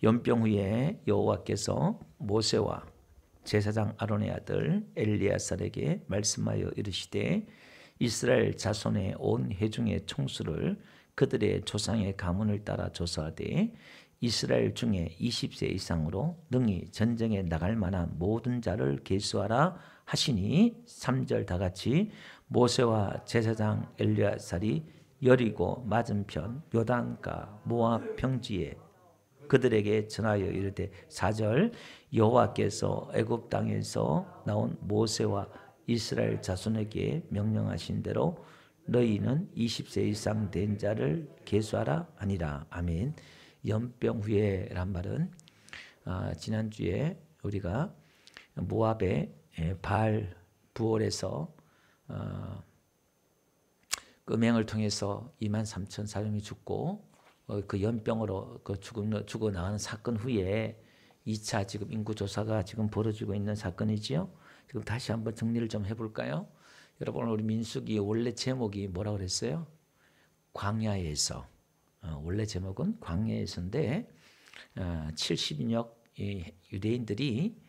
연병 후에 여호와께서 모세와 제사장 아론의 아들 엘리야살에게 말씀하여 이르시되 이스라엘 자손의 온 회중의 총수를 그들의 조상의 가문을 따라 조사하되 이스라엘 중에 20세 이상으로 능히 전쟁에 나갈 만한 모든 자를 계수하라 하시니 3절 다 같이 모세와 제사장 엘리야살이 여리고 맞은편 요단가 모압 평지에 그들에게 전하여 이르되 4절 여호와께서 애굽 땅에서 나온 모세와 이스라엘 자손에게 명령하신 대로 너희는 20세 이상 된 자를 계수하라 하니라. 아멘. 연병 후에란 말은 지난주에 우리가 모압의 바알 부올에서 음행을 통해서 23,000사람이 죽고 그 연병으로 죽어 나가는 사건 후에 2차 지금 인구조사가 지금 벌어지고 있는 사건이지요. 지금 다시 한번 정리를 좀 해볼까요? 여러분 우리 민수기 원래 제목이 뭐라고 그랬어요? 광야에서. 원래 제목은 광야에서인데 70인역 유대인들이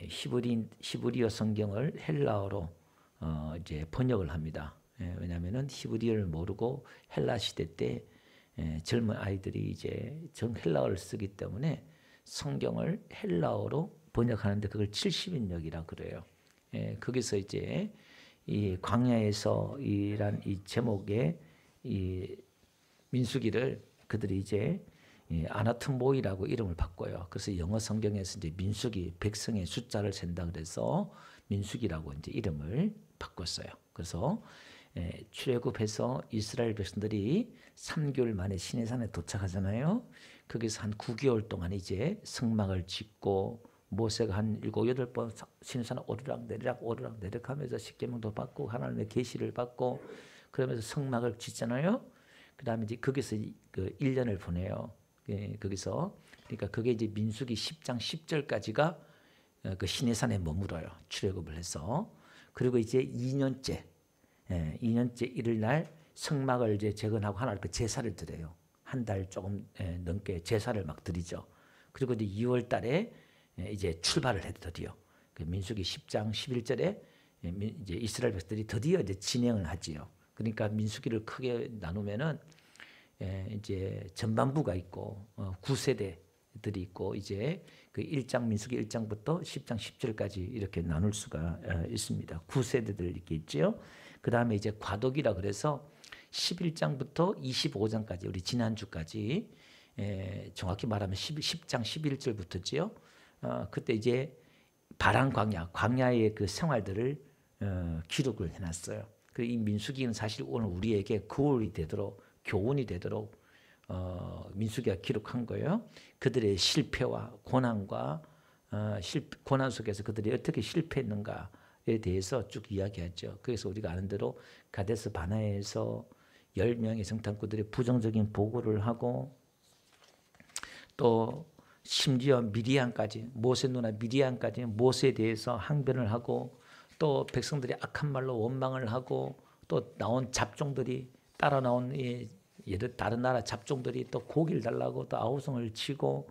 히브리어 성경을 헬라어로 이제 번역을 합니다. 왜냐하면은 히브리어를 모르고 헬라 시대 때 젊은 아이들이 이제 정 헬라어를 쓰기 때문에 성경을 헬라어로 번역하는데 그걸 70인역이라 그래요. 거기서 이제 이 광야에서 이란 이 제목의 이 민수기를 그들이 이제 아나토모이라고 이름을 바꿔요. 그래서 영어 성경에서 이제 민수기 백성의 숫자를 센다 그래서 민수기라고 이제 이름을 바꿨어요. 그래서 출애굽해서 이스라엘 백성들이 3개월 만에 시내산에 도착하잖아요. 거기서 한 9개월 동안 이제 성막을 짓고 모세가 한 7, 8번 시내산을 오르락 내리락 하면서 십계명도 받고 하나님의 계시를 받고 그러면서 성막을 짓잖아요. 그 다음에 이제 거기서 그 1년을 보내요. 거기서 그러니까 그게 이제 민수기 10장 10절까지가 그 시내산에 머물어요. 출애굽을 해서. 그리고 이제 2년째 2년째 일요일날 성막을 이제 재건하고 하나님 앞에 제사를 드려요. 한 달 조금 넘게 제사를 막 드리죠. 그리고 이제 2월 달에 이제 출발을 해 드디어. 그 민수기 10장 11절에 이제 이스라엘 백성들이 드디어 이제 진행을 하지요. 그러니까 민수기를 크게 나누면은 이제 전반부가 있고 9세대들이 있고 이제 그 1장 민수기 1장부터 10장 10절까지 이렇게 나눌 수가 있습니다. 9세대들 이렇게 있죠. 그 다음에 이제 과독이라 그래서 11장부터 25장까지 우리 지난주까지 정확히 말하면 10장 11절부터지요. 그때 이제 바란 광야의 그 생활들을 기록을 해놨어요. 이 민수기는 사실 오늘 우리에게 거울이 되도록 교훈이 되도록 민수기가 기록한 거예요. 그들의 실패와 고난과 고난 속에서 그들이 어떻게 실패했는가에 대해서 쭉 이야기하죠. 그래서 우리가 아는 대로 가데스 바네아에서 10명의 정탐꾼들이 부정적인 보고를 하고 또 심지어 미디안까지 모세 누나 미디안까지 모세에 대해서 항변을 하고 또 백성들이 악한 말로 원망을 하고 또 나온 잡종들이 따라 나온 다른 나라 잡종들이 또 고기를 달라고 또 아우성을 치고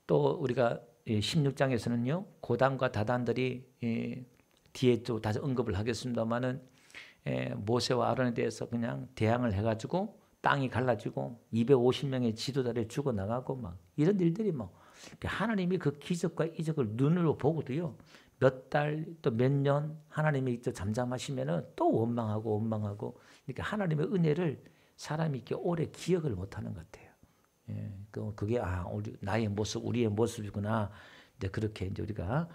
또 우리가 16장에서는요 고단과 다단들이 뒤에 또 다시 언급을 하겠습니다만은 모세와 아론에 대해서 그냥 대항을 해가지고 땅이 갈라지고 250명의 지도자를 죽어나가고 막 이런 일들이 뭐 하나님이 그 기적과 이적을 눈으로 보고도요 몇 달 또 몇 년 하나님이 또 잠잠하시면은 또 원망하고 그러니까 하나님의 은혜를 사람이 이렇게 오래 기억을 못하는 것 같아요. 그게 나의 모습, 우리의 모습이구나. 이제 그렇게 이제 우리가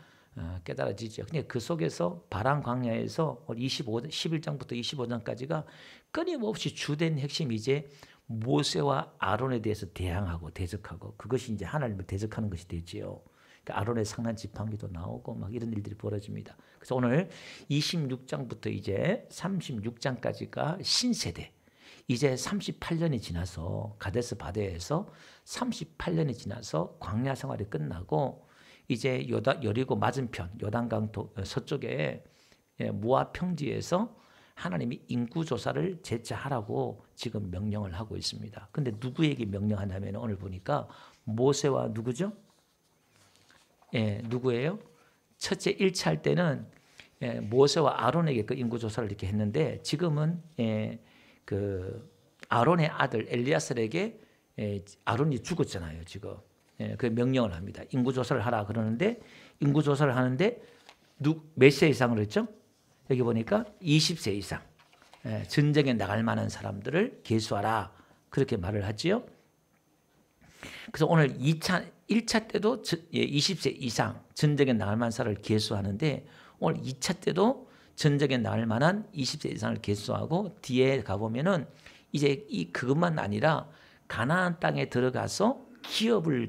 깨달아지죠. 근데 그 속에서 바란 광야에서 11장부터 25장까지가 끊임없이 주된 핵심이 이제 모세와 아론에 대해서 대항하고 대적하고 그것이 이제 하나님을 대적하는 것이 되지요. 그러니까 아론의 상난 지팡이도 나오고 막 이런 일들이 벌어집니다. 그래서 오늘 26장부터 이제 36장까지가 신세대. 이제 38년이 지나서 가데스 바네아에서 38년이 지나서 광야 생활이 끝나고 이제 여리고 맞은편 요단강 서쪽에 모압 평지에서 하나님이 인구조사를 재차하라고 지금 명령을 하고 있습니다. 근데 누구에게 명령하냐면 오늘 보니까 모세와 누구죠? 예, 누구예요? 첫째 1차 할 때는 모세와 아론에게 그 인구조사를 이렇게 했는데 지금은 그 아론의 아들 엘리야살에게 아론이 죽었잖아요. 지금 그 명령을 합니다. 인구조사를 하라 그러는데 인구조사를 하는데 몇 세 이상으로 했죠? 여기 보니까 20세 이상 전쟁에 나갈 만한 사람들을 계수하라 그렇게 말을 하지요. 그래서 오늘 1차 때도 20세 이상 전쟁에 나갈 만한 사람을 계수하는데 오늘 2차 때도 전쟁에 나갈 만한 20세 이상을 계수하고 뒤에 가보면은 이제 그것만 아니라 가나안 땅에 들어가서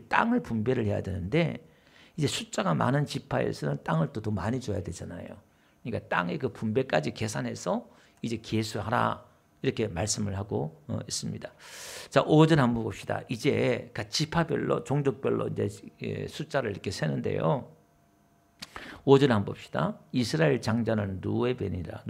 땅을 분배를 해야 되는데 이제 숫자가 많은 지파에서는 땅을 또 더 많이 줘야 되잖아요. 그러니까 땅의 그 분배까지 계산해서 이제 계수하라 이렇게 말씀을 하고 있습니다. 자, 5절 한번 봅시다. 이제 지파별로 종족별로 이제 숫자를 이렇게 세는데요. 5절 한번 봅시다. 이스라엘 장자는 루벤이라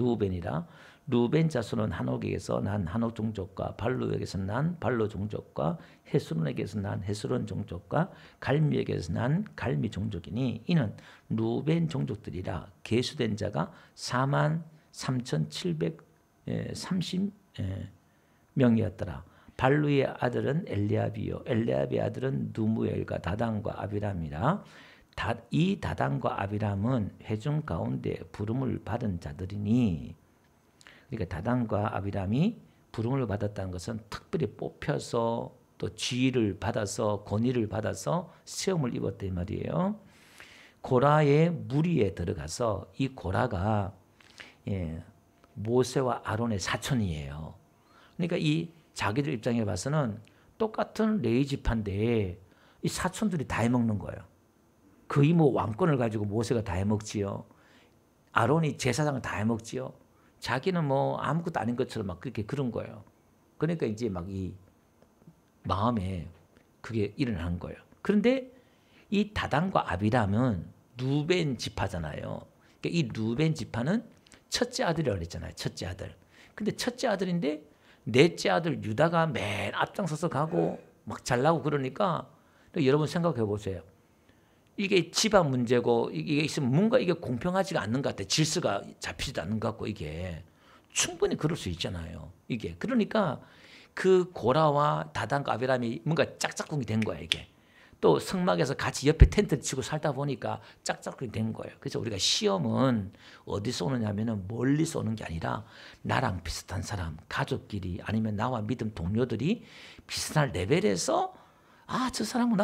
루벤 자손은 한옥에게서 난 한옥 종족과 발루에게서 난 발루 종족과 헤스론에게서 난 헤스론 종족과 갈미에게서 난 갈미 종족이니 이는 루벤 종족들이라 계수된 자가 43,730명이었더라. 발루의 아들은 엘리압이요 엘리압의 아들은 누무엘과 다단과 아비람이라. 이 다단과 아비람은 회중 가운데 부름을 받은 자들이니 그러니까 다단과 아비람이 부름을 받았다는 것은 특별히 뽑혀서 또 지위를 받아서 권위를 받아서 시험을 입었단 말이에요. 고라의 무리에 들어가서 이 고라가 모세와 아론의 사촌이에요. 그러니까 이 자기들 입장에 봐서는 똑같은 레위 지파인데 이 사촌들이 다 해먹는 거예요. 거의 뭐 왕권을 가지고 모세가 다 해먹지요. 아론이 제사장을 다 해먹지요. 자기는 뭐 아무것도 아닌 것처럼 막 그렇게 그런 거예요. 그러니까 이제 막 이 마음에 그게 일어나는 거예요. 그런데 이 다단과 아비람은 루벤 지파잖아요. 그러니까 이 루벤 지파는 첫째 아들이라고 그랬잖아요. 첫째 아들. 근데 첫째 아들인데 넷째 아들 유다가 맨 앞장서서 가고 막 잘나고 그러니까 여러분 생각해 보세요. 이게 집안 문제고 이게 있으면 뭔가 이게 공평하지가 않는 것 같아. 질서가 잡히지도 않는 것 같고 이게 충분히 그럴 수 있잖아요. 이게 그러니까 그 고라와 다단과 아비람이 뭔가 짝짝꿍이 된 거야 이게. 또 성막에서 같이 옆에 텐트를 치고 살다 보니까 짝짝꿍이 된 거예요. 그래서 우리가 시험은 어디서 오느냐면은 멀리서 오는 게 아니라 나랑 비슷한 사람, 가족끼리 아니면 나와 믿음 동료들이 비슷한 레벨에서 저 사람은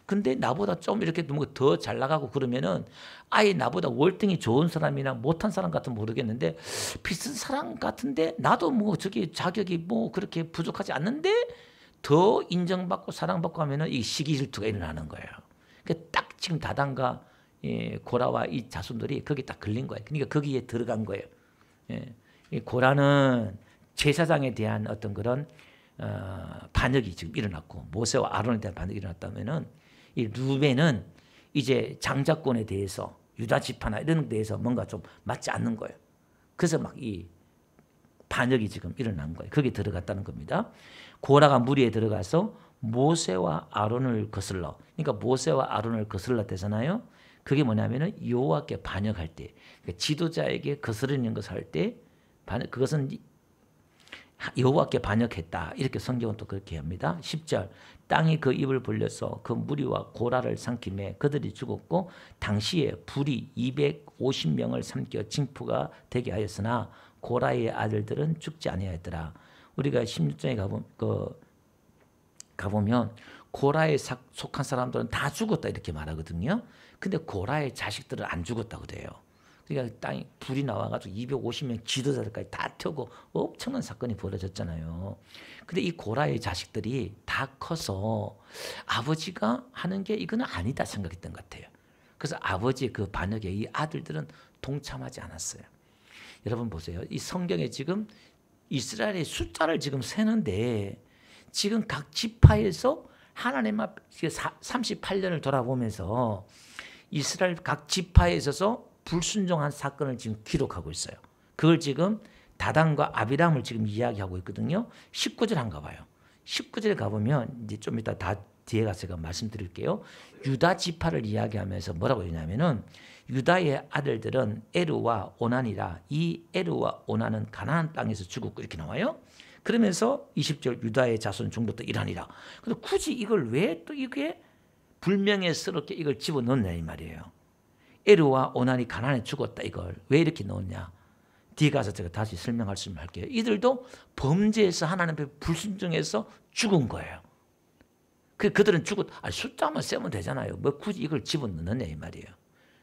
근데 나보다 좀 이렇게 더 잘 나가고 그러면은 아예 나보다 월등히 좋은 사람이나 못한 사람 같으면 모르겠는데 비슷한 사람 같은데 나도 뭐 저기 자격이 뭐 그렇게 부족하지 않는데 더 인정받고 사랑받고 하면은 이 시기 질투가 일어나는 거예요. 그러니까 딱 지금 다단과 고라와 이 자손들이 거기 딱 걸린 거예요. 그러니까 거기에 들어간 거예요. 이 고라는 제사장에 대한 어떤 그런 반역이 지금 일어났고 모세와 아론에 대한 반역이 일어났다면은 이 루벤은 이제 장자권에 대해서 유다 지파나 이런 데에서 뭔가 좀 맞지 않는 거예요. 그래서 막 이 반역이 지금 일어난 거예요. 거기 들어갔다는 겁니다. 고라가 무리에 들어가서 모세와 아론을 거슬러, 그러니까 모세와 아론을 거슬렀대잖아요. 그게 뭐냐면은 여호와께 반역할 때, 그러니까 지도자에게 거스르는 것을 할 때, 그것은 여호와께 반역했다. 이렇게 성경은 또 그렇게 합니다. 10절 땅이 그 입을 벌려서 그 무리와 고라를 삼킴에 그들이 죽었고 당시에 불이 250명을 삼켜 징표가 되게 하였으나 고라의 아들들은 죽지 아니하였더라. 우리가 16장에 가보면 고라에 속한 사람들은 다 죽었다 이렇게 말하거든요. 근데 고라의 자식들은 안 죽었다고 그래요. 그러니까 땅에 불이 나와가지고 250명 지도자들까지 다 태우고 엄청난 사건이 벌어졌잖아요. 근데 이 고라의 자식들이 다 커서 아버지가 하는 게 이거는 아니다 생각했던 것 같아요. 그래서 아버지의 그 반역에 이 아들들은 동참하지 않았어요. 여러분 보세요. 이 성경에 지금 이스라엘의 숫자를 지금 세는데 지금 각 지파에서 하나님 앞 38년을 돌아보면서 이스라엘 각 지파에 있어서 불순종한 사건을 지금 기록하고 있어요. 그걸 지금 다단과 아비람을 지금 이야기하고 있거든요. 19절 한가 봐요. 19절에 가보면 이제 좀 이따 다 뒤에 가서 제가 말씀드릴게요. 유다 지파를 이야기하면서 뭐라고 했냐면은 유다의 아들들은 에르와 오난이라 이 에르와 오난은 가나안 땅에서 죽었고 이렇게 나와요. 그러면서 20절 유다의 자손 중도도 이라니라. 근데 굳이 이걸 왜 또 이게 불명예스럽게 이걸 집어넣느냐 이 말이에요. 에르와 오난이 가나안에 죽었다 이걸 왜 이렇게 넣었냐. 뒤에 가서 제가 다시 설명할 수 있으면 할게요. 이들도 범죄에서 하나님 앞에 불순종해서 죽은 거예요. 그들은 숫자만 세면 되잖아요. 뭐 굳이 이걸 집어넣느냐 이 말이에요.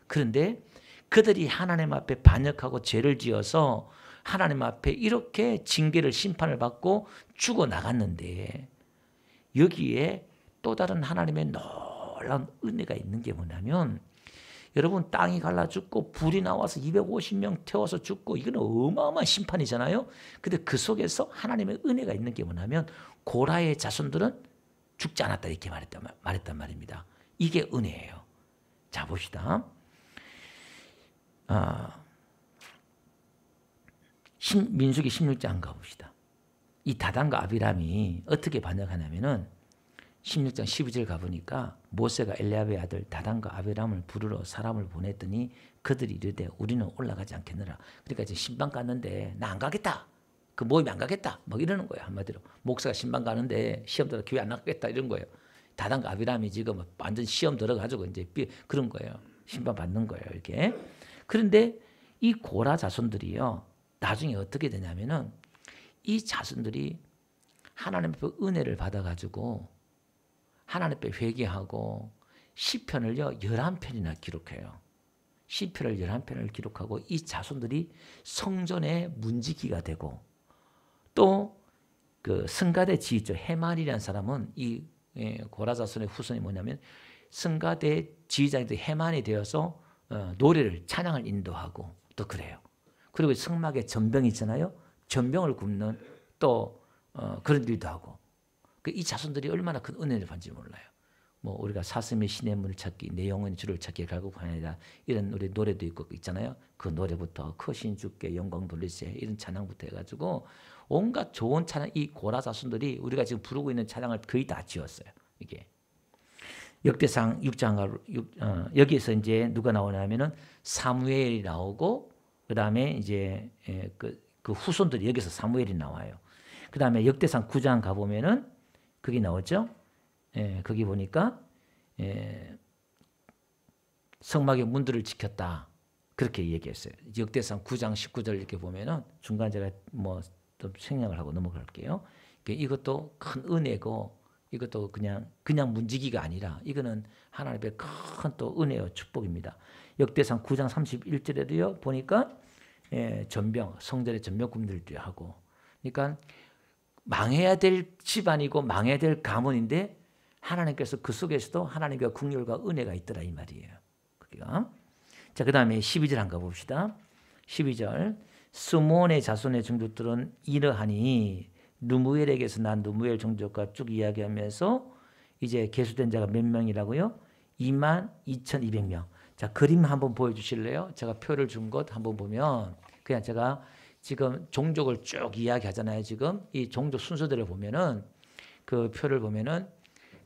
그런데 그들이 하나님 앞에 반역하고 죄를 지어서 하나님 앞에 이렇게 징계를 심판을 받고 죽어나갔는데 여기에 또 다른 하나님의 놀라운 은혜가 있는 게 뭐냐면 여러분 땅이 갈라 죽고 불이 나와서 250명 태워서 죽고 이건 어마어마한 심판이잖아요. 근데 그 속에서 하나님의 은혜가 있는 게 뭐냐면 고라의 자손들은 죽지 않았다 이렇게 말했단 말입니다. 이게 은혜예요. 자 봅시다. 민수기 16장 가봅시다. 이 다단과 아비람이 어떻게 반역하냐면은 16장 12절 가보니까 모세가 엘리압의 아들 다단과 아비람을 부르러 사람을 보냈더니 그들이 이르되 우리는 올라가지 않겠느라. 그러니까 이제 신방 갔는데 나 안 가겠다. 그 모임에 안 가겠다. 막 이러는 거예요. 한마디로. 목사가 신방 가는데 시험 들어 교회 안 나가겠다 이런 거예요. 다단과 아비람이 지금 완전 시험 들어가지고 이제 그런 거예요. 신방 받는 거예요. 이렇게. 그런데 이 고라 자손들이요. 나중에 어떻게 되냐면은 이 자손들이 하나님 앞에 은혜를 받아가지고 하나님 앞에 회개하고 시편을요 11편이나 기록해요. 시편을 11편을 기록하고 이 자손들이 성전의 문지기가 되고 또 그 성가대 지휘자 헤만이라는 사람은 이 고라 자손의 후손이 뭐냐면 성가대 지휘자인데 헤만이 되어서 노래를 찬양을 인도하고 또 그래요. 그리고 성막에 전병이 있잖아요. 전병을 굽는 또 그런 일도 하고 이 자손들이 얼마나 큰 은혜를 받는지 몰라요. 뭐 우리가 사슴의 신의 문을 찾기 내 영혼의 주를 찾기 갈급하나이다 이런 우리 노래도 있고 있잖아요. 그 노래부터 크신 주께 영광 돌리세 이런 찬양부터 해가지고 온갖 좋은 찬양 이 고라 자손들이 우리가 지금 부르고 있는 찬양을 거의 다 지었어요. 이게 역대상 6장 여기에서 이제 누가 나오냐면은 사무엘이 나오고 그 다음에 이제 그 후손들이 여기서 사무엘이 나와요. 그 다음에 역대상 9장 가보면은 거기 나오죠. 거기 보니까 성막의 문들을 지켰다. 그렇게 얘기했어요. 역대상 9장 19절 이렇게 보면은 중간 제가 뭐 좀 생략을 하고 넘어갈게요. 이것도 큰 은혜고 이것도 그냥 문지기가 아니라 이거는 하나님의 큰 또 은혜와 축복입니다. 역대상 9장 31절에도요 보니까 전병 성전의 전병꾼들도 하고 그러니까 망해야 될 집안이고 망해야 될 가문인데 하나님께서 그 속에서도 하나님과 긍휼과 은혜가 있더라 이 말이에요. 자, 그 다음에 12절 한번 봅시다. 12절 스몬의 자손의 종족들은 이러하니 누무엘에게서 난 누무엘 종족과 쭉 이야기하면서 이제 계수된 자가 몇 명이라고요? 22,200명. 자, 그림 한번 보여주실래요? 제가 표를 준 것 한번 보면 그냥 제가 지금 종족을 쭉 이야기하잖아요. 지금 이 종족 순서대로 보면은 그 표를 보면은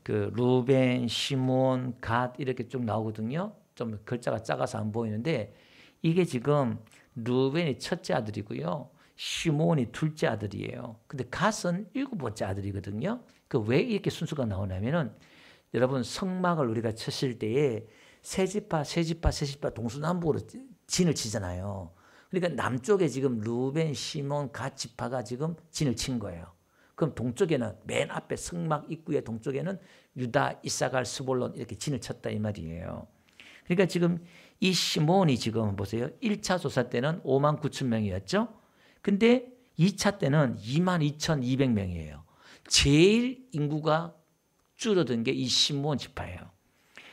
그 루벤, 시몬, 갓 이렇게 쭉 나오거든요. 좀 글자가 작아서 안 보이는데 이게 지금 루벤이 첫째 아들이고요. 시몬이 둘째 아들이에요. 근데 갓은 7번째 아들이거든요. 그 왜 이렇게 순서가 나오냐면은 여러분 성막을 우리가 쳤을 때에 세 지파 동서남북으로 진을 치잖아요. 그러니까 남쪽에 지금 루벤, 시몬, 갓 지파가 지금 진을 친 거예요. 그럼 동쪽에는 맨 앞에 성막 입구의 동쪽에는 유다, 이사갈, 스볼론 이렇게 진을 쳤다 이 말이에요. 그러니까 지금 이 시몬이 지금 보세요. 1차 조사 때는 59,000명이었죠. 근데 2차 때는 22,200명이에요. 제일 인구가 줄어든 게 이 시몬 지파예요.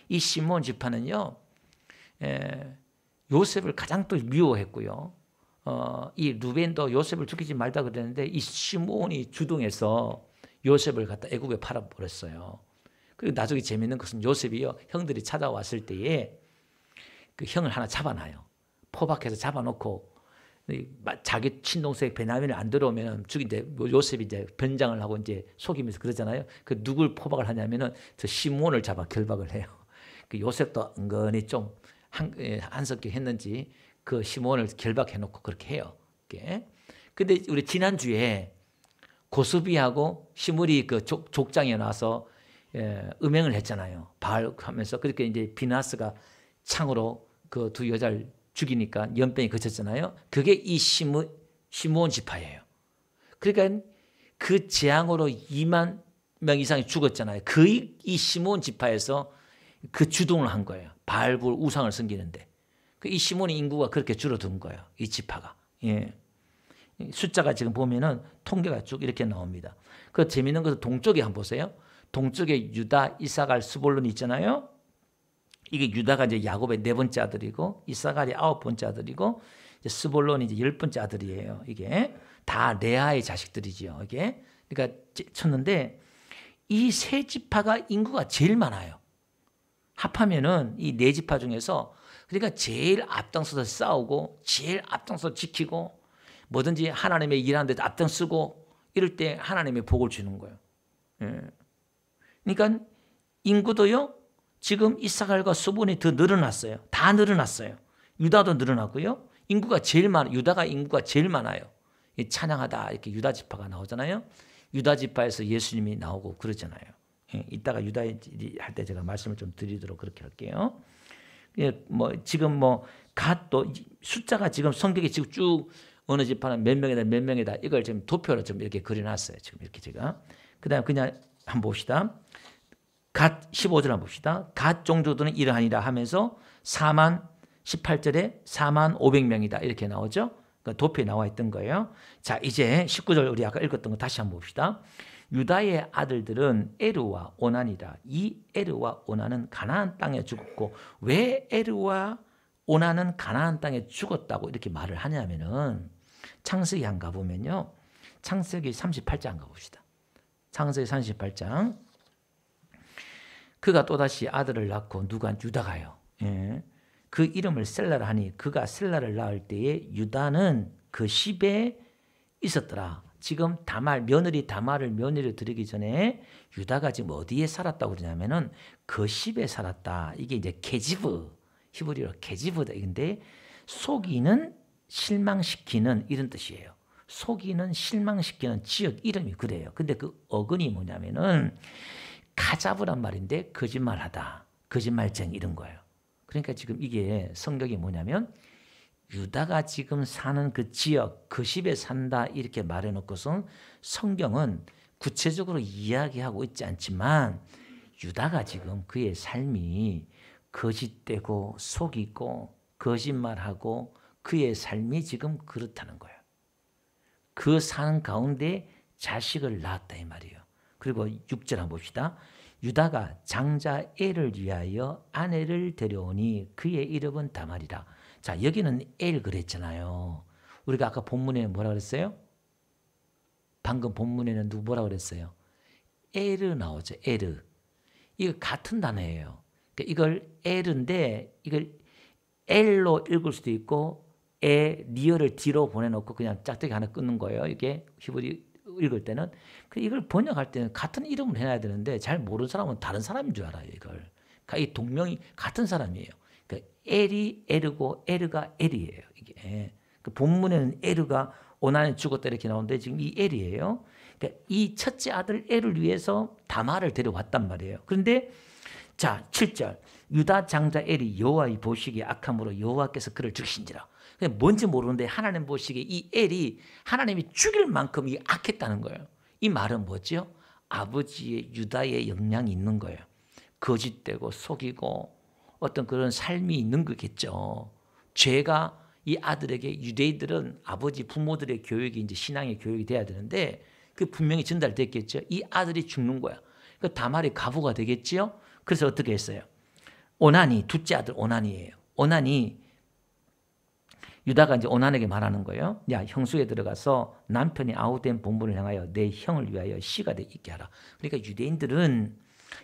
이 시몬 지파는요. 요셉을 가장 또 미워했고요. 이 루벤도 요셉을 죽이지 말다 그랬는데 이 시몬이 주동해서 요셉을 갖다 애굽에 팔아버렸어요. 그리고 나중에 재밌는 것은 요셉이요. 형들이 찾아왔을 때에 그 형을 하나 잡아놔요. 포박해서 잡아놓고 자기 친동생 베냐민을 안 들어오면 죽인데 요셉이 이제 변장을 하고 이제 속이면서 그러잖아요. 그 누굴 포박을 하냐면은 저 시므온을 잡아 결박을 해요. 그 요셉도 은근히 좀 한석기 했는지 그 시므온을 결박해 놓고 그렇게 해요. 근데 우리 지난주에 고스비하고 시므리 그 족장에 나와서 음행을 했잖아요. 바알하면서 그렇게 이제 비나스가 창으로 그 두 여자를 죽이니까 연병이 그쳤잖아요. 그게 이 시므온 지파예요. 그러니까 그 재앙으로 2만 명 이상이 죽었잖아요. 이 시므온 지파에서 그 주동을 한 거예요. 바알불 우상을 섬기는데. 이 시므온의 인구가 그렇게 줄어든 거예요. 이 지파가. 예. 숫자가 지금 보면은 통계가 쭉 이렇게 나옵니다. 그 재밌는 것은 동쪽에 한번 보세요. 동쪽에 유다, 이사갈, 스볼론이 있잖아요. 이게 유다가 이제 야곱의 4번째 아들이고 이사갈이 9번째 아들이고 스볼론이 이제 10번째 아들이에요. 이게 다 레아의 자식들이지요. 이게 그러니까 쳤는데 이 세 지파가 인구가 제일 많아요. 합하면은 이 4지파 중에서 그러니까 제일 앞장서서 싸우고 제일 앞장서 지키고 뭐든지 하나님의 일하는 데 앞장서고 이럴 때 하나님의 복을 주는 거예요. 그러니까 인구도요. 지금 이사갈과 스볼론이 더 늘어났어요. 다 늘어났어요. 유다도 늘어났고요. 유다가 인구가 제일 많아요. 찬양하다 이렇게 유다 지파가 나오잖아요. 유다 지파에서 예수님이 나오고 그러잖아요. 이따가 유다 할 때 제가 말씀을 좀 드리도록 그렇게 할게요. 지금 갓도 숫자가 지금 성경에 지금 쭉 어느 지파는 몇 명이다 이걸 지금 도표로 좀 이렇게 그려놨어요. 지금 이렇게 제가. 그다음 그냥 한번 봅시다. 갓 15절 한번 봅시다. 갓 종족들은 이러하니라 하면서 18절에 4만 500명이다 이렇게 나오죠. 그러니까 도표에 나와 있던 거예요. 자 이제 19절 우리 아까 읽었던 거 다시 한번 봅시다. 유다의 아들들은 에르와 오난이다. 이 에르와 오난은 가나안 땅에 죽었고 왜 에르와 오난은 가나안 땅에 죽었다고 이렇게 말을 하냐면은 창세기 한 가보면요. 창세기 38장 가봅시다. 창세기 38장 그가 또다시 아들을 낳고 유다가요. 그 이름을 셀라라 하니 그가 셀라를 낳을 때에 유다는 그 집에 있었더라. 지금 며느리 다말을 며느리로 드리기 전에 유다가 지금 어디에 살았다고 그러냐면은 그 집에 살았다. 이게 이제 게지브 히브리어로 게지브다. 근데 속이는 실망시키는 이런 뜻이에요. 속이는 실망시키는 지역 이름이 그래요. 근데 그 어근이 뭐냐면은 가잡으란 말인데 거짓말하다, 거짓말쟁이 이런 거예요. 그러니까 지금 이게 성격이 뭐냐면 유다가 지금 사는 그 지역, 그 집에 산다 이렇게 말해놓고선 성경은 구체적으로 이야기하고 있지 않지만 유다가 지금 그의 삶이 거짓되고 속이고 거짓말하고 그의 삶이 지금 그렇다는 거예요. 그 사는 가운데 자식을 낳았다 이 말이에요. 그리고 6절 한번 봅시다. 유다가 장자 엘을 위하여 아내를 데려오니 그의 이름은 다말이라. 자 여기는 엘 그랬잖아요. 우리가 아까 본문에 뭐라 그랬어요? 방금 본문에는 뭐라 그랬어요? 에르 나오죠. 에르. 이거 같은 단어예요. 그러니까 이걸 에르인데 이걸 엘로 읽을 수도 있고 리얼을 뒤로 보내놓고 그냥 짝대기 하나 끊는 거예요. 이게 히브리 읽을 때는. 이걸 번역할 때는 같은 이름을 해놔야 되는데 잘 모르는 사람은 다른 사람인 줄 알아요. 이걸. 그러니까 이 동명이 같은 사람이에요. 그러니까 엘이 에르고 에르가 엘이에요. 이게. 그 본문에는 에르가 오난에 죽었다 이렇게 나오는데 지금 이 엘이에요. 그러니까 이 첫째 아들 엘을 위해서 다말을 데려왔단 말이에요. 그런데 자 7절 유다 장자 엘이 여호와의 보시기에 악함으로 여호와께서 그를 죽이신지라. 뭔지 모르는데 하나님 보시기에 이 엘이 하나님이 죽일 만큼 이 악했다는 거예요. 이 말은 뭐죠? 아버지의 유다의 영향이 있는 거예요. 거짓되고 속이고 어떤 그런 삶이 있는 거겠죠. 죄가 이 아들에게 유대인들은 아버지 부모들의 교육이 이제 신앙의 교육이 돼야 되는데 그 분명히 전달됐겠죠. 이 아들이 죽는 거야. 그 다말이 가부가 되겠지요. 그래서 어떻게 했어요? 오난이 둘째 아들 오난이에요. 오난이 유다가 이제 오난에게 말하는 거예요. 야 형수에 들어가서 남편이 아우된 본분을 향하여 내 형을 위하여 씨가 있게 하라. 그러니까 유대인들은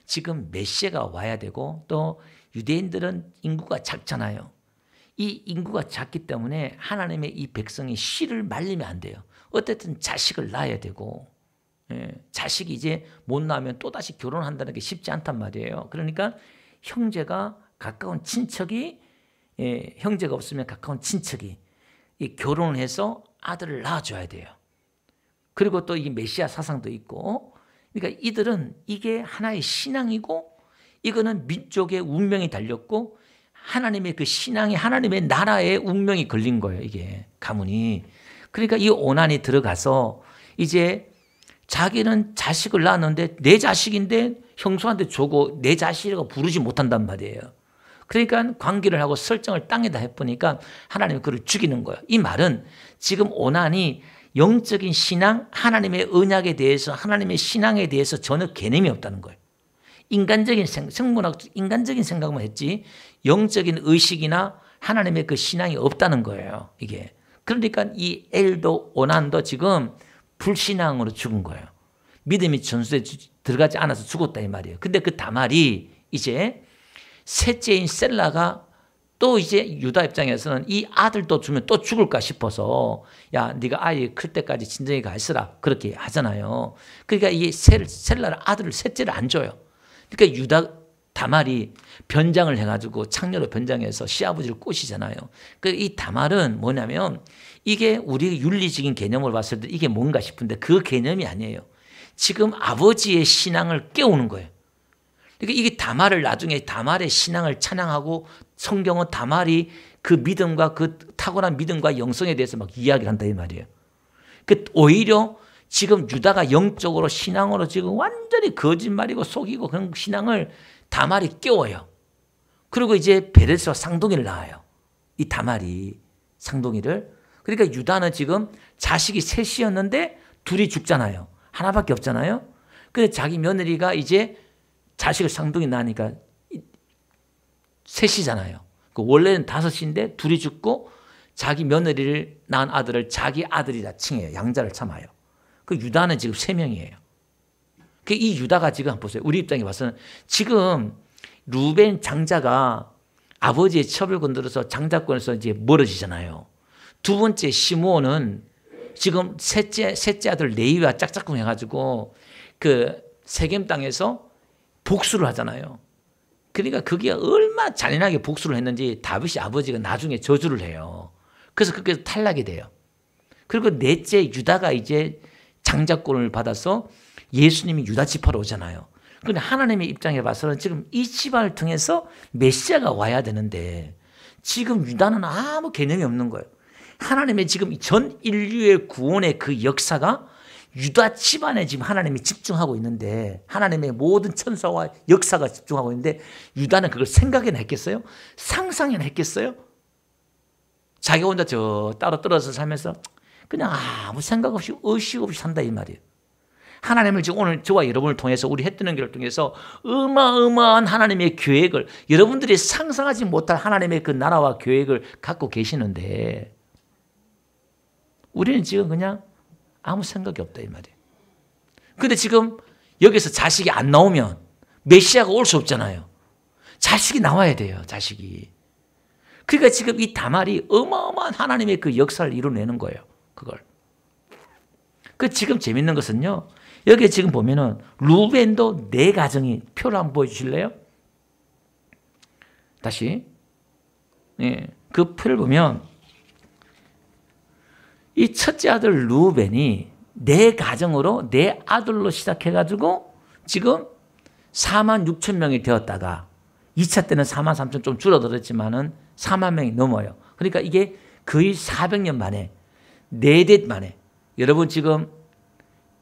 지금 메시아가 와야 되고 또 유대인들은 인구가 작잖아요. 이 인구가 작기 때문에 하나님의 이 백성이 씨를 말리면 안 돼요. 어쨌든 자식을 낳아야 되고, 자식이 이제 못 낳으면 또다시 결혼한다는 게 쉽지 않단 말이에요. 그러니까 형제가 가까운 친척이, 형제가 없으면 가까운 친척이 이 결혼을 해서 아들을 낳아줘야 돼요. 그리고 또 이 메시아 사상도 있고, 그러니까 이들은 이게 하나의 신앙이고, 이거는 민족의 운명이 달렸고, 하나님의 그 신앙이 하나님의 나라의 운명이 걸린 거예요. 이게 가문이. 그러니까 이 오난이 들어가서 이제 자기는 자식을 낳았는데 내 자식인데 형수한테 주고 내 자식이라고 부르지 못한단 말이에요. 그러니까 관계를 하고 설정을 땅에다 해보니까 하나님이 그를 죽이는 거예요. 이 말은 지금 오난이 영적인 신앙, 하나님의 언약에 대해서, 하나님의 신앙에 대해서 전혀 개념이 없다는 거예요. 인간적인 인간적인 생각만 했지 영적인 의식이나 하나님의 그 신앙이 없다는 거예요. 이게. 그러니까 이 엘도 오난도 지금 불신앙으로 죽은 거예요. 믿음이 전수에 들어가지 않아서 죽었다 이 말이에요. 근데 그 다말이 이제 셋째인 셀라가 또 이제 유다 입장에서는 이 아들도 주면 또 죽을까 싶어서 야 네가 아이 클 때까지 진정히 가 있으라 그렇게 하잖아요. 그러니까 이 셀라를 아들을 셋째를 안 줘요. 그러니까 유다 다말이 변장을 해가지고 창녀로 변장해서 시아버지를 꼬시잖아요. 그 이 다말은 뭐냐면 이게 우리 윤리적인 개념으로 봤을 때 이게 뭔가 싶은데 그 개념이 아니에요. 지금 아버지의 신앙을 깨우는 거예요. 그러니까 이게 다말을 나중에 다말의 신앙을 찬양하고 성경은 다말이 그 믿음과 그 탁월한 믿음과 영성에 대해서 막 이야기를 한다 이 말이에요. 그 오히려 지금 유다가 영적으로 신앙으로 지금 완전히 거짓말이고 속이고 그런 신앙을 다말이 깨워요. 그리고 이제 베레스와 쌍둥이를 낳아요. 이 다말이 쌍둥이를. 그러니까 유다는 지금 자식이 셋이었는데 둘이 죽잖아요. 하나밖에 없잖아요. 근데 자기 며느리가 이제 자식을 쌍둥이 낳으니까 셋이잖아요. 원래는 다섯인데 둘이 죽고 자기 며느리를 낳은 아들을 자기 아들이라 칭해요. 양자를 참아요. 그 유다는 지금 3명이에요. 이 유다가 지금 한번 보세요. 우리 입장에 봐서는 지금 루벤 장자가 아버지의 첩을 건드려서 장자권에서 이제 멀어지잖아요. 두 번째 시므온은 지금 셋째 아들 레위와 짝짝꿍 해가지고 그 세겜 땅에서 복수를 하잖아요. 그러니까 그게 얼마나 잔인하게 복수를 했는지 다윗이 아버지가 나중에 저주를 해요. 그래서 그렇게 탈락이 돼요. 그리고 넷째 유다가 이제 장자권을 받아서 예수님이 유다 지파로 오잖아요. 그런데 하나님의 입장에 봐서는 지금 이 집안을 통해서 메시아가 와야 되는데 지금 유다는 아무 개념이 없는 거예요. 하나님의 지금 전 인류의 구원의 그 역사가 유다 집안에 지금 하나님이 집중하고 있는데 하나님의 모든 천사와 역사가 집중하고 있는데 유다는 그걸 생각이나 했겠어요? 상상이나 했겠어요? 자기 혼자 저 따로 떨어져서 살면서 그냥 아무 생각 없이 의식 없이 산다 이 말이에요. 하나님을 지금 오늘 저와 여러분을 통해서 우리 해 뜨는 길을 통해서 어마어마한 하나님의 계획을 여러분들이 상상하지 못할 하나님의 그 나라와 계획을 갖고 계시는데 우리는 지금 그냥 아무 생각이 없다 이 말이에요. 그런데 지금 여기서 자식이 안 나오면 메시아가 올 수 없잖아요. 자식이 나와야 돼요. 자식이. 그러니까 지금 이 다말이 어마어마한 하나님의 그 역사를 이루어내는 거예요. 그걸. 그 지금 재밌는 것은요. 여기 지금 보면은 루벤도 네 가정이 표를 한번 보여주실래요? 다시. 예, 그 표를 보면 이 첫째 아들 루벤이 네 가정으로 네 아들로 시작해가지고 지금 4만 6천 명이 되었다가 2차 때는 4만 3천 좀 줄어들었지만은 4만 명이 넘어요. 그러니까 이게 거의 400년 만에 4대 만에 여러분 지금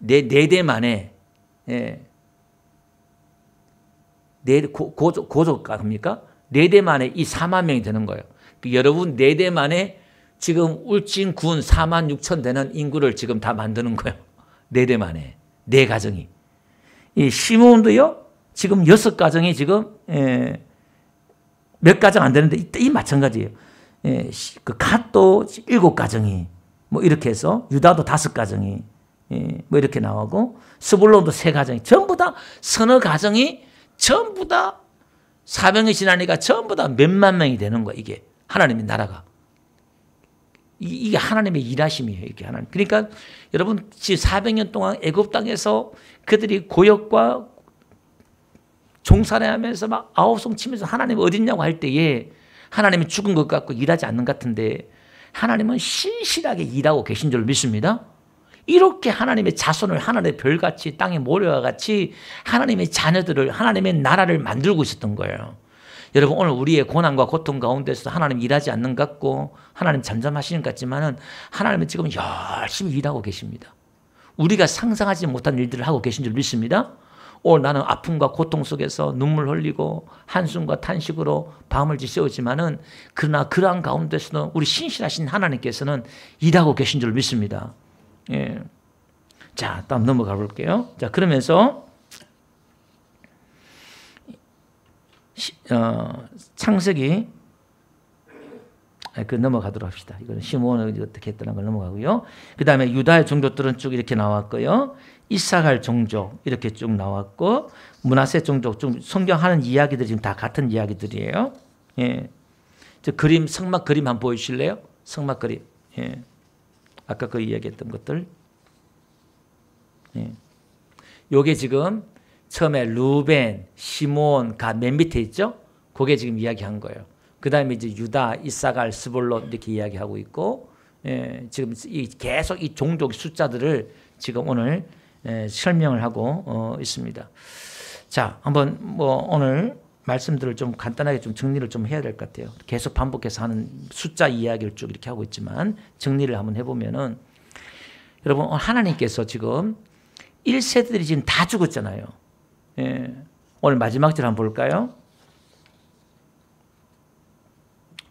4대 만에 예. 고조가 합니까? 4대 만에 이 4만 명이 되는 거예요. 여러분 4대 만에 지금 울진 군 4만 6천 되는 인구를 지금 다 만드는 거예요. 4대 만에. 4가정이. 이 시므온도요. 지금 6가정이 지금 몇 가정 안 되는데 이 마찬가지예요. 그 갓도 7가정이 뭐 이렇게 해서 유다도 5가정이 뭐 이렇게 나오고 스불론도 3가정이 전부 다 서너 가정이 전부 다 400년이 지나니까 전부 다 몇만 명이 되는 거예요. 이게 하나님의 나라가. 이게 하나님의 일하심이에요. 이게 하나님. 그러니까 여러분 400년 동안 애굽 땅에서 그들이 고역과 종살이하면서 막 아우성 치면서 하나님 어딨냐고 할 때에 하나님이 죽은 것 같고 일하지 않는 것 같은데 하나님은 신실하게 일하고 계신 줄 믿습니다. 이렇게 하나님의 자손을 하나님의 별같이 땅에 모래와 같이 하나님의 자녀들을 하나님의 나라를 만들고 있었던 거예요. 여러분 오늘 우리의 고난과 고통 가운데서 하나님 일하지 않는 것 같고 하나님 잠잠하시는 것 같지만은 하나님은 지금 열심히 일하고 계십니다. 우리가 상상하지 못한 일들을 하고 계신 줄 믿습니다. 오늘 나는 아픔과 고통 속에서 눈물 흘리고 한숨과 탄식으로 밤을 지새우지만은 그러나 그러한 가운데서는 우리 신실하신 하나님께서는 일하고 계신 줄 믿습니다. 예. 자, 다음 넘어가 볼게요. 자, 그러면서 창세기 넘어가도록 합시다. 이거는 시므온이 어떻게 했다는 걸 넘어가고요. 그 다음에 유다의 종족들은 쭉 이렇게 나왔고요. 이사갈 종족 이렇게 쭉 나왔고 므낫세 종족 좀 성경하는 이야기들이 지금 다 같은 이야기들이에요. 예. 저 그림 성막 그림 한번 보이실래요? 성막 그림. 예. 아까 그 이야기했던 것들. 예. 요게 지금 처음에 루벤, 시므온, 갓 맨 밑에 있죠? 그게 지금 이야기한 거예요. 그 다음에 이제 유다, 이사갈, 스불론 이렇게 이야기하고 있고, 예, 지금 계속 이 종족 숫자들을 지금 오늘 설명을 하고 있습니다. 자, 한번 뭐 오늘 말씀들을 좀 간단하게 좀 정리를 좀 해야 될 것 같아요. 계속 반복해서 하는 숫자 이야기를 쭉 이렇게 하고 있지만 정리를 한번 해보면은 여러분 하나님께서 지금 1세들이 지금 다 죽었잖아요. 예. 오늘 마지막 절 한번 볼까요?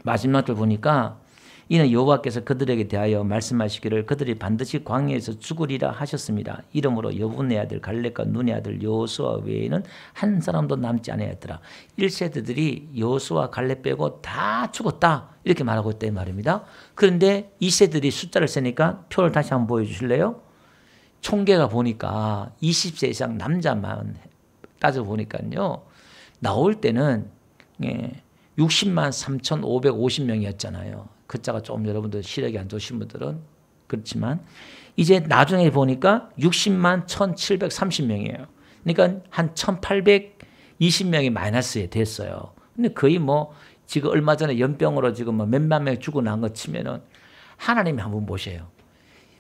마지막 절 보니까 이는 여호와께서 그들에게 대하여 말씀하시기를 그들이 반드시 광야에서 죽으리라 하셨습니다. 이러므로 여분의 아들 갈렙과 눈의 아들 여호수아 외에는 한 사람도 남지 아니하였더라. 1세대들이 여호수아 갈렙 빼고 다 죽었다 이렇게 말하고 있다 이 말입니다. 그런데 2세들이 숫자를 세니까 표를 다시 한번 보여주실래요? 총계가 보니까 20세 이상 남자만 따져보니까요. 나올 때는 60만 3,550명이었잖아요. 글자가 좀 여러분들 시력이 안 좋으신 분들은 그렇지만 이제 나중에 보니까 60만 1,730명이에요. 그러니까 한 1,820명이 마이너스에 됐어요. 근데 거의 뭐 지금 얼마 전에 연병으로 지금 뭐 몇만 명 죽어난 거 치면은 하나님이 한번 보세요.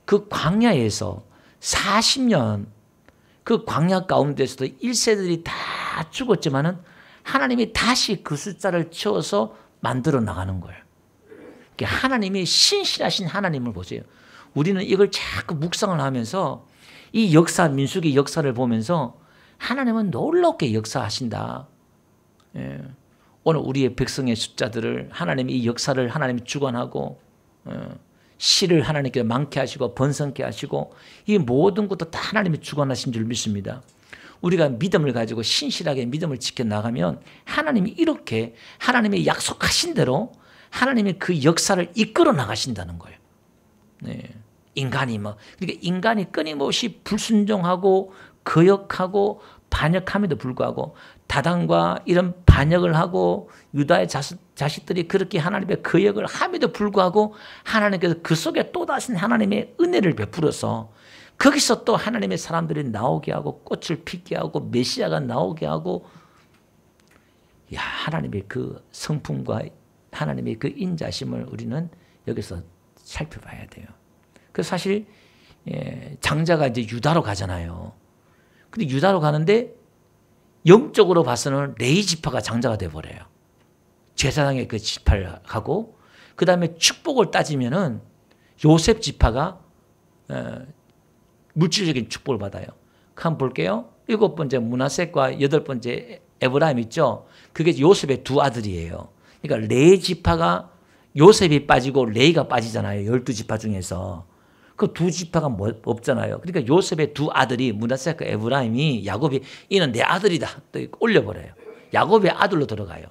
그 광야에서 40년 그 광야 가운데서도 1세들이 다 죽었지만은 하나님이 다시 그 숫자를 채워서 만들어 나가는 거예요. 하나님이 신실하신 하나님을 보세요. 우리는 이걸 자꾸 묵상을 하면서 이 역사, 민수기 역사를 보면서 하나님은 놀랍게 역사하신다. 예. 오늘 우리의 백성의 숫자들을 하나님이 이 역사를 하나님이 주관하고 씨를 하나님께 많게 하시고 번성케 하시고 이 모든 것도 다 하나님이 주관하신 줄 믿습니다. 우리가 믿음을 가지고 신실하게 믿음을 지켜나가면 하나님이 이렇게 하나님이 약속하신 대로 하나님이 그 역사를 이끌어 나가신다는 거예요. 네. 인간이 그러니까 인간이 끊임없이 불순종하고 거역하고 반역함에도 불구하고 다단과 이런 반역을 하고 유다의 자식들이 그렇게 하나님의 거역을 함에도 불구하고 하나님께서 그 속에 또다시 하나님의 은혜를 베풀어서 거기서 또 하나님의 사람들이 나오게 하고 꽃을 피게 하고 메시아가 나오게 하고 하나님의 그 성품과 하나님의 그 인자심을 우리는 여기서 살펴봐야 돼요. 그래서 사실 장자가 이제 유다로 가잖아요. 근데 유다로 가는데 영적으로 봐서는 레위 지파가 장자가 돼버려요. 제사장의 그 지파를 하고 그 다음에 축복을 따지면은 요셉 지파가 물질적인 축복을 받아요. 한번 볼게요. 7번째 므낫세과 8번째 에브라임 있죠. 그게 요셉의 두 아들이에요. 그러니까 레위 지파가 요셉이 빠지고 레위가 빠지잖아요. 12지파 중에서. 그 두 지파가 없잖아요. 그러니까 요셉의 두 아들이 므낫세과 에브라임이 야곱이 이는 내 아들이다. 또 올려버려요. 야곱의 아들로 들어가요.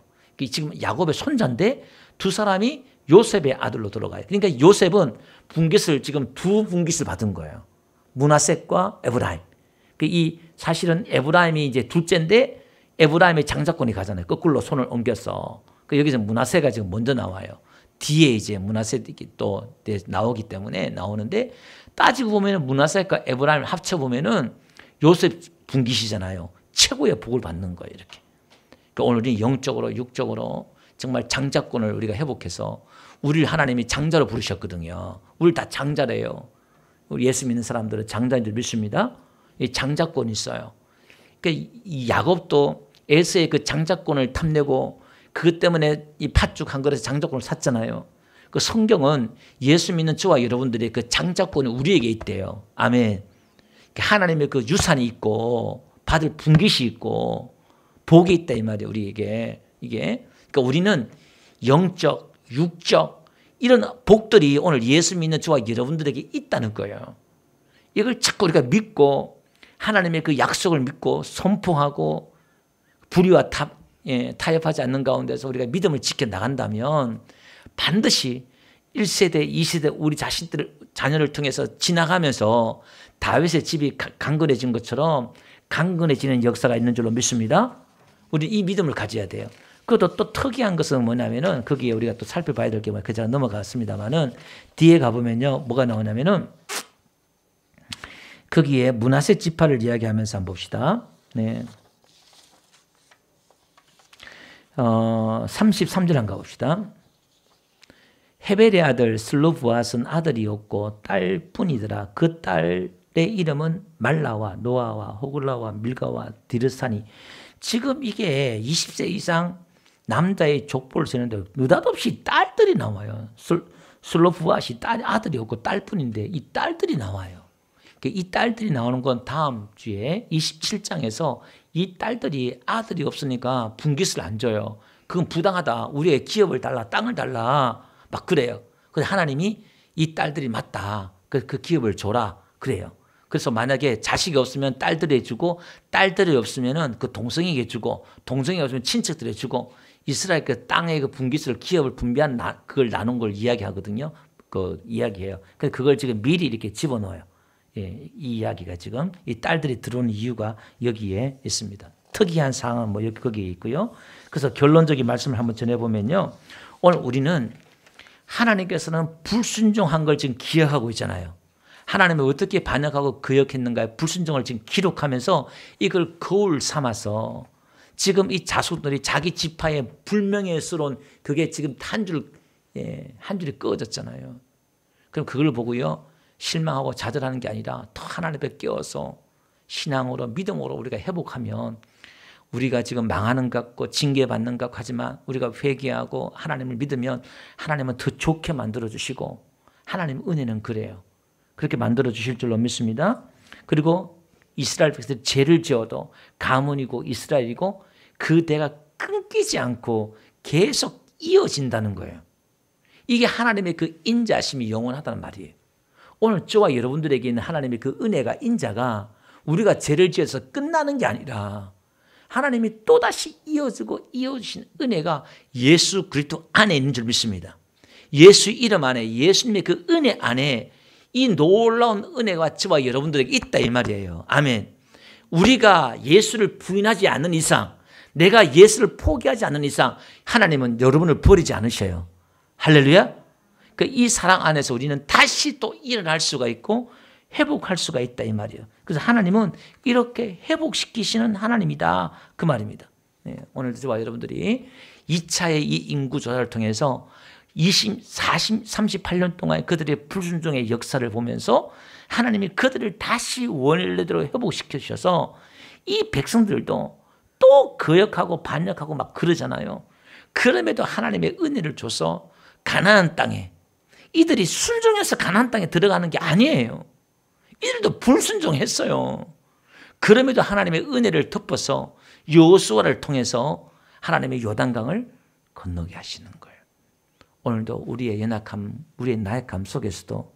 지금 야곱의 손자인데 두 사람이 요셉의 아들로 들어가요. 그러니까 요셉은 분깃을 지금 두 분깃을 받은 거예요. 므낫세과 에브라임. 이 사실은 에브라임이 이제 둘째인데 에브라임의 장자권이 가잖아요. 거꾸로 손을 옮겼어. 여기서 므낫세가 지금 먼저 나와요. 뒤에 이제 므낫세가 또 나오기 때문에 나오는데 따지고 보면 므낫세과 에브라임을 합쳐 보면은 요셉 분깃이잖아요. 최고의 복을 받는 거예요. 이렇게. 그러니까 오늘 우리 영적으로 육적으로 정말 장자권을 우리가 회복해서 우리를 하나님이 장자로 부르셨거든요. 우리 다 장자래요. 우리 예수 믿는 사람들은 장자인 줄 믿습니다. 이 장자권이 있어요. 그러니까 이 야곱도 에서의 그 장자권을 탐내고 그것 때문에 이 팥죽 한 그릇에 장자권을 샀잖아요. 그 성경은 예수 믿는 저와 여러분들의 그 장자권이 우리에게 있대요. 아멘. 하나님의 그 유산이 있고 받을 분깃이 있고 복이 있다 이 말이에요. 우리에게 이게 그러니까 우리는 영적, 육적 이런 복들이 오늘 예수 믿는 저와 여러분들에게 있다는 거예요. 이걸 자꾸 우리가 믿고 하나님의 그 약속을 믿고 선포하고 불의와 타협하지 않는 가운데서 우리가 믿음을 지켜나간다면 반드시 1세대, 2세대 우리 자녀를 통해서 지나가면서 다윗의 집이 강건해진 것처럼 강건해지는 역사가 있는 줄로 믿습니다. 우리 이 믿음을 가져야 돼요. 그것도 또 특이한 것은 뭐냐면은 거기에 우리가 또 살펴봐야 될 게 뭐야. 그 제가 넘어갔습니다만은 뒤에 가보면요. 뭐가 나오냐면은 거기에 므낫세 지파를 이야기하면서 한번 봅시다. 네. 33절 한번 가봅시다. 헤벨의 아들 슬로브앗은 아들이 없고 딸뿐이더라. 그 딸의 이름은 말라와 노아와 호글라와 밀가와 디르사니. 지금 이게 20세 이상 남자의 족보를 세는데 느닷없이 딸들이 나와요. 슬로브앗이 아들이 없고 딸뿐인데 이 딸들이 나와요. 이 딸들이 나오는 건 다음 주에 27장에서 이 딸들이 아들이 없으니까 분깃을 안 줘요. 그건 부당하다. 우리의 기업을 달라, 땅을 달라. 막 그래요. 그래서 하나님이 이 딸들이 맞다. 그 기업을 줘라. 그래요. 그래서 만약에 자식이 없으면 딸들이 주고 딸들이 없으면 그 동생에게 주고 동생이 없으면 친척들에게 주고 이스라엘 그 땅의 그 분깃을 기업을 분배한 그걸 나눈 걸 이야기하거든요. 그 이야기해요. 그래서 그걸 지금 미리 이렇게 집어넣어요. 예, 이 이야기가 지금 이 딸들이 들어오는 이유가 여기에 있습니다. 특이한 상황은 뭐 여기 거기에 있고요. 그래서 결론적인 말씀을 한번 전해보면요. 오늘 우리는 하나님께서는 불순종한 걸 지금 기억하고 있잖아요. 하나님이 어떻게 반역하고 거역했는가 불순종을 지금 기록하면서 이걸 거울 삼아서 지금 이 자손들이 자기 지파의 불명예스러운 그게 지금 한 줄이 꺼졌잖아요. 그럼 그걸 보고요. 실망하고 좌절하는 게 아니라 더 하나님께 깨어서 신앙으로 믿음으로 우리가 회복하면 우리가 지금 망하는 것 같고 징계받는 것 같지만 우리가 회개하고 하나님을 믿으면 하나님은 더 좋게 만들어주시고 하나님 은혜는 그래요. 그렇게 만들어주실 줄로 믿습니다. 그리고 이스라엘 백성들이 죄를 지어도 가문이고 이스라엘이고 그 대가 끊기지 않고 계속 이어진다는 거예요. 이게 하나님의 그 인자심이 영원하다는 말이에요. 오늘 저와 여러분들에게 있는 하나님의 그 은혜가 인자가 우리가 죄를 지어서 끝나는 게 아니라 하나님이 또다시 이어지고 이어주신 은혜가 예수 그리스도 안에 있는 줄 믿습니다. 예수 이름 안에 예수님의 그 은혜 안에 이 놀라운 은혜가 저와 여러분들에게 있다 이 말이에요. 아멘. 우리가 예수를 부인하지 않는 이상 내가 예수를 포기하지 않는 이상 하나님은 여러분을 버리지 않으셔요. 할렐루야. 이 사랑 안에서 우리는 다시 또 일어날 수가 있고 회복할 수가 있다 이 말이에요. 그래서 하나님은 이렇게 회복시키시는 하나님이다 그 말입니다. 네, 오늘 저와 여러분들이 2차의 이 인구 조사를 통해서 38년 동안 그들의 불순종의 역사를 보면서 하나님이 그들을 다시 원래대로 회복시켜 주셔서 이 백성들도 또 거역하고 반역하고 막 그러잖아요. 그럼에도 하나님의 은혜를 줘서 가나안 땅에 이들이 순종해서 가나안 땅에 들어가는 게 아니에요. 이들도 불순종했어요. 그럼에도 하나님의 은혜를 덮어서 여호수아를 통해서 하나님의 요단강을 건너게 하시는 거예요. 오늘도 우리의 연약함, 우리의 나약함 속에서도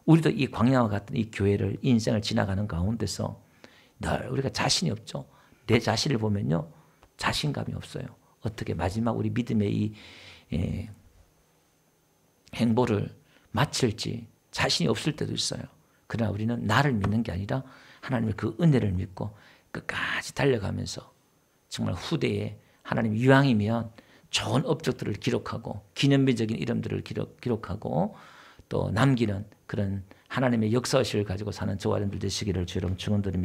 우리도 이 광야와 같은 이 교회를 이 인생을 지나가는 가운데서 늘 우리가 자신이 없죠. 내 자신을 보면요. 자신감이 없어요. 어떻게 마지막 우리 믿음의 이 행보를 마칠지 자신이 없을 때도 있어요. 그러나 우리는 나를 믿는 게 아니라 하나님의 그 은혜를 믿고 끝까지 달려가면서 정말 후대에 하나님 이왕이면 좋은 업적들을 기록하고 기념비적인 이름들을 기록하고 또 남기는 그런 하나님의 역사의식을 가지고 사는 저와 여러분들 되시기를 주로 축원드립니다.